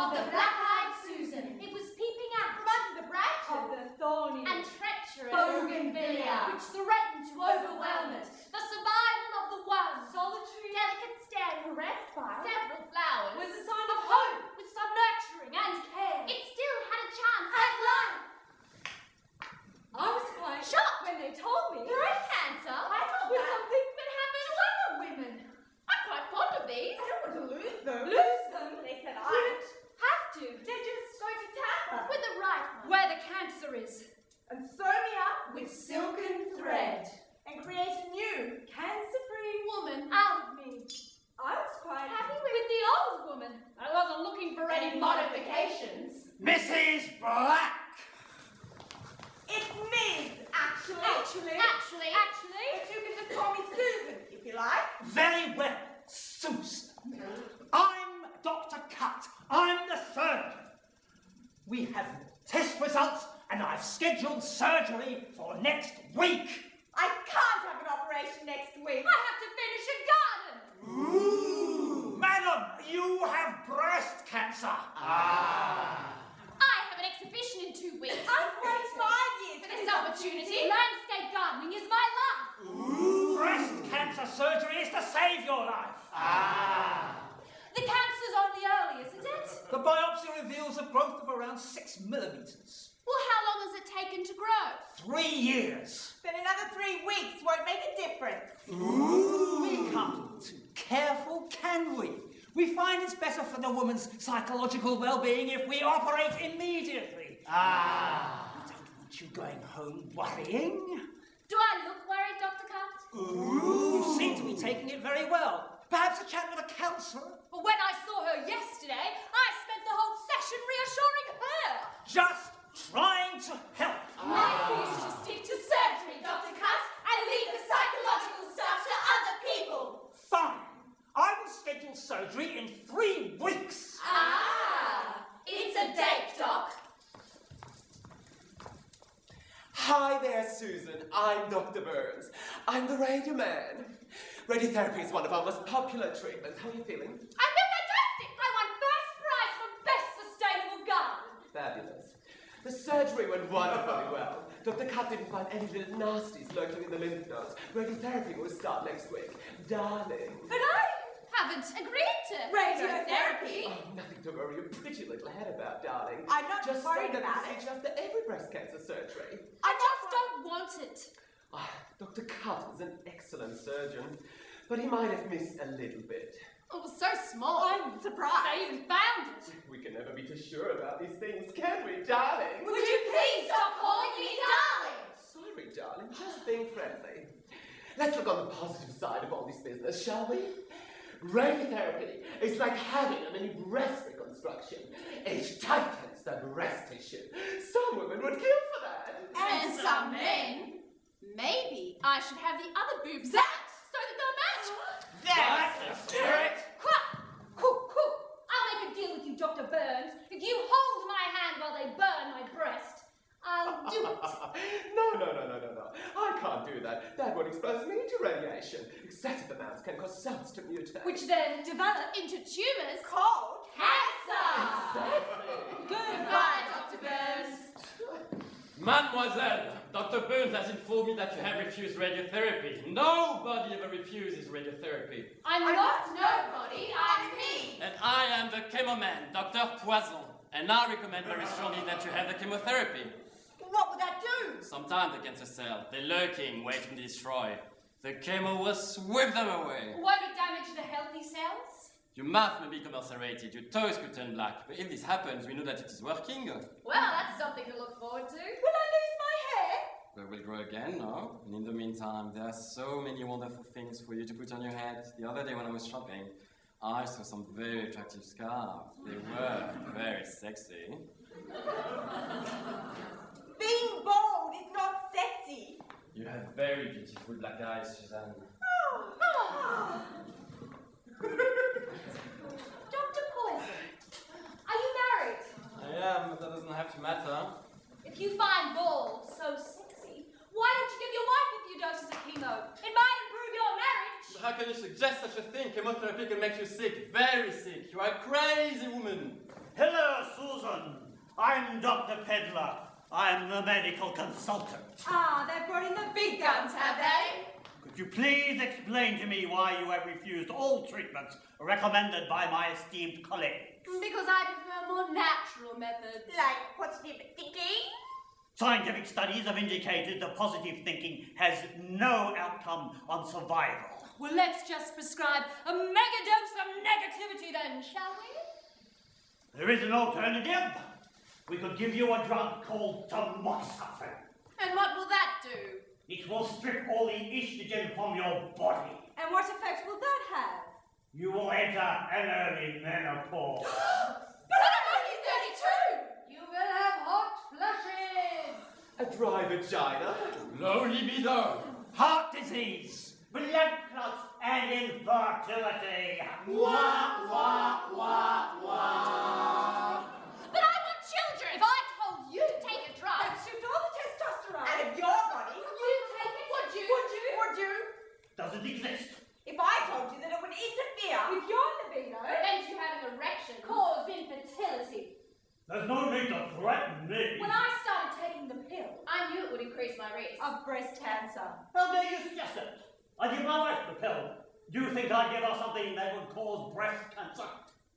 of the black-eyed Susan. It was peeping out from under the branches of the thorny and treacherous bougainvillea, which threatened to overwhelm it. The survival of the one, solitary, delicate stem caressed by several flowers, was a sign of hope, with some nurturing and care. It still had a chance at life. I was quite shocked when they told me breast cancer I thought was that something that happened to other women. I'm quite fond of these. I don't want to lose them. Lose them? They said I Wouldn't have to. They're just going to tamper With the right one. Where the cancer is. and sew me up with silken thread and create a new cancer-free Woman out of me. I was quite Happy with the old woman. I wasn't looking for any modifications. Mrs. Black! It's Ms. Actually. Actually. But you can just call me Susan, if you like. Very well, Susan. I'm Dr. Cut. I'm the surgeon. We have test results and I've scheduled surgery for next week. I can't have an operation next week. I have to finish a garden. Ooh. Madam, you have breast cancer. I have an exhibition in 2 weeks. I've waited 5 years for this opportunity. Landscape gardening is my life. Ooh. Breast cancer surgery is to save your life. The cancer's only early, isn't it? The biopsy reveals a growth of around 6 millimeters. Well, how long has it taken to grow? 3 years. Then another 3 weeks won't make a difference. Ooh. We can't be too careful, can we? We find it's better for the woman's psychological well-being if we operate immediately. We don't want you going home worrying. Do I look worried, Dr. Cut? Ooh. You seem to be taking it very well. Perhaps a chat with a counsellor? But when I saw her yesterday, I spent the whole session reassuring her. Just trying to help. Maybe you should stick to surgery, Dr. Cut, and leave the psychological stuff to other people. Fine. I will schedule surgery in 3 weeks. It's a date, Doc. Hi there, Susan. I'm Dr. Burns. I'm the radio man. Radiotherapy is one of our most popular treatments. How are you feeling? I feel fantastic. I won first prize for Best Sustainable Garden. Fabulous. The surgery went wonderfully well. Dr. Cut didn't find any little nasties lurking in the lymph nodes. Radiotherapy will start next week. Darling. But I haven't agreed to Radiotherapy? Oh, nothing to worry your pretty little head about, darling. I'm not Just worried standard about it. procedure after every breast cancer surgery. I just don't want it. Dr. Cut is an excellent surgeon, but he might have missed a little bit. It was so small. I'm surprised. I even found it. We can never be too sure about these things, can we, darling? Would you please stop calling me darling? Sorry, darling, just being friendly. Let's look on the positive side of all this business, shall we? Radiotherapy is like having a mini breast reconstruction. It tightens the breast tissue. Some women would kill for that. And some men. Maybe I should have the other boobs out so that they'll match. That's the spirit. Quack! Cook! I'll make a deal with you, Dr. Burns. If you hold my hand while they burn my breast, I'll do it. No. I can't do that. That would expose me to radiation. Excessive amounts can cause cells to mutate. Which then develop into tumors Called cancer. Exactly. Goodbye, Dr. Burns. Mademoiselle, Dr. Burns has informed me that you have refused radiotherapy. Nobody ever refuses radiotherapy. I'm not nobody, I'm me. And I am the chemo man, Dr. Poison. And I recommend very strongly that you have the chemotherapy. What would that do? Sometimes the cancer cell, they're lurking, waiting to destroy. The chemo will sweep them away. Won't it damage the healthy cells? Your mouth may become ulcerated, your toes could turn black. But if this happens, we know that it is working. Well, that's something to look forward to. Will I lose my hair? They will grow again, no? And in the meantime, there are so many wonderful things for you to put on your head. The other day when I was shopping, I saw some very attractive scarves. They were very sexy. Being bald is not sexy. You have very beautiful black eyes, Suzanne. Dr. Poison, are you married? I am, but that doesn't have to matter. If you find bald so sexy, why don't you give your wife a few doses of chemo? It might improve your marriage. But how can you suggest such a thing? Chemotherapy can make you sick, very sick. You are a crazy woman. Hello, Susan. I'm Dr. Pedler. I'm the medical consultant. Ah, they've brought in the big guns, have they? Could you please explain to me why you have refused all treatments recommended by my esteemed colleagues? Because I prefer more natural methods. Like positive thinking? Scientific studies have indicated that positive thinking has no outcome on survival. Well, let's just prescribe a mega dose of negativity then, shall we? There is an alternative. We could give you a drug called tamoxifen. And what will that do? It will strip all the estrogen from your body. And what effect will that have? You will enter an early menopause. But I'm only 32! You will have hot flushes. A dry vagina. Low libido. Heart disease, blood clots, and infertility. Wah, wah, wah, wah. But I want children. If I told you to take a drug, That stripped all the testosterone. Out of your body? would you take it? Would you? Would you? Doesn't exist. If I told you that it would interfere With your libido? Prevent you having an erection. Cause infertility. There's no need to threaten me. When I started taking the pill, I knew it would increase my risk. Of breast cancer. How dare you suggest it? I give my wife the pill. Do you think I'd give her something that would cause breast cancer?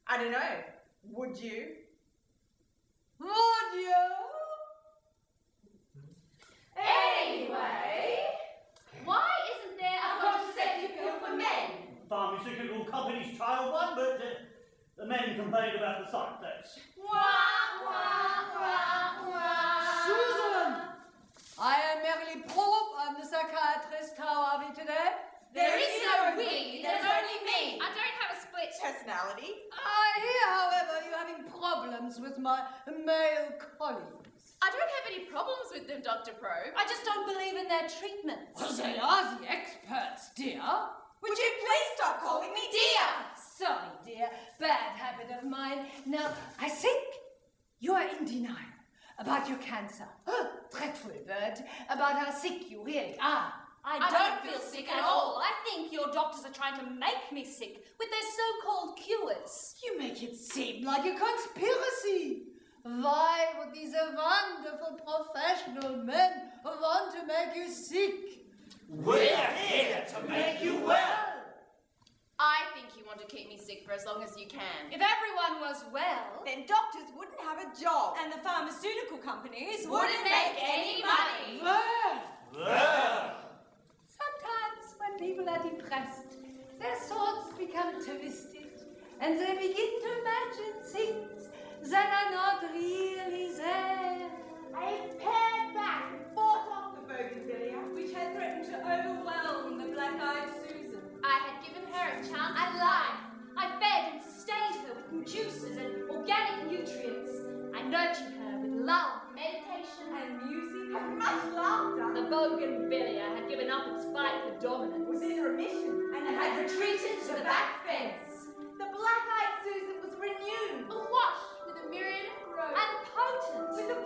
I don't know. Would you? Would you? Anyway, why isn't there a contraceptive pill for men? Pharmaceutical companies trial one, but the men complained about the side effects. Susan! I am Merrily Probe. I'm the psychiatrist. How are we today? There is no we, there's only me. I don't have a split. Personality? I hear, however, you're having problems with my male colleagues. I don't have any problems with them, Dr. Probe. I just don't believe in their treatments. Well, they are the experts, dear. Would you please stop calling me dear? Sorry, dear. Bad habit of mine. Now, I think you are in denial about your cancer. Oh, dreadful word. About how sick you really are. I don't feel sick at all. I think your doctors are trying to make me sick with their so-called cures. You make it seem like a conspiracy. Why would these wonderful professional men want to make you sick? We're here to make you well. I think you want to keep me sick for as long as you can. If everyone was well, Then doctors wouldn't have a job. And the pharmaceutical companies Wouldn't make any money. Sometimes when people are depressed, their thoughts become twisted and they begin to imagine things that are not really there. I have pared back and fought off the bougainvillea. Which had threatened to overwhelm the black-eyed Susan. I had given her a chance at life. I fed and sustained her with juices and organic nutrients. I nurtured her with love, meditation, And music And much laughter. The bougainvillea had given up its fight for dominance. Was in remission and had retreated to the back fence. The black-eyed Susan was renewed. Awash with a myriad of growth and potent With a